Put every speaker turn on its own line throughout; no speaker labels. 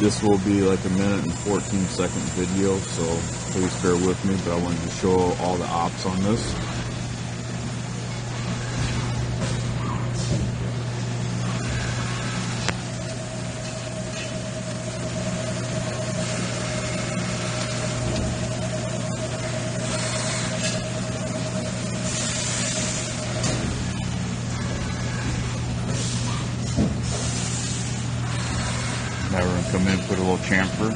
This will be like a 1:14 video, so please bear with me, but I wanted to show all the ops on this. Now we're going to come in and put a little chamfer.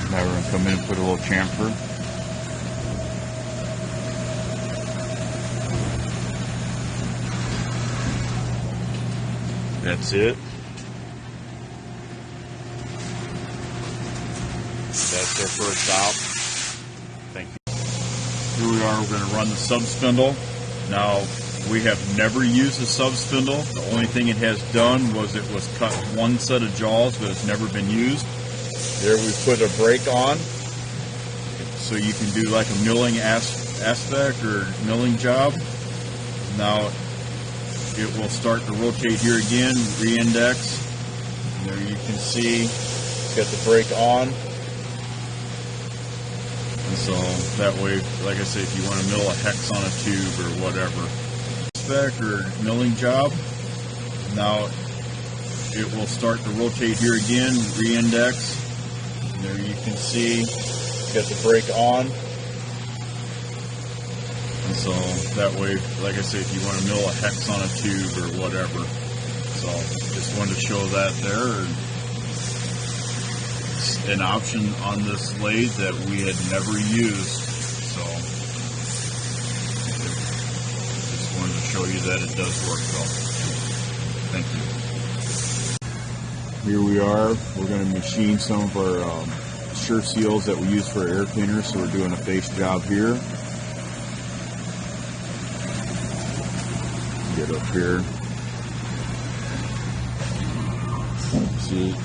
Now we're going to come in and put a little chamfer. That's it. That's our first stop. Thank you. Here we are, we're going to run the sub spindle. Now, we have never used a sub spindle. The only thing it has done was it was cut one set of jaws, but it's never been used. There we put a brake on, so you can do like a milling aspect or milling job. Now, it will start to rotate here again, re-index. There you can see it's got the brake on. And so that way, like I say, if you want to mill a hex on a tube or whatever, spec or milling job, now it will start to rotate here again, re-index. There you can see it's got the brake on. And so that way, like I say, if you want to mill a hex on a tube or whatever. So just wanted to show that there. It's an option on this lathe that we had never used. So just wanted to show you that it does work though. Thank you. Here we are. We're going to machine some of our sure seals that we use for air cleaners. So we're doing a face job here. Get up here. See,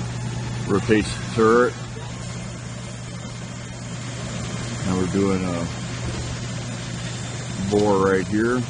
rotates the turret. Now we're doing a bore right here.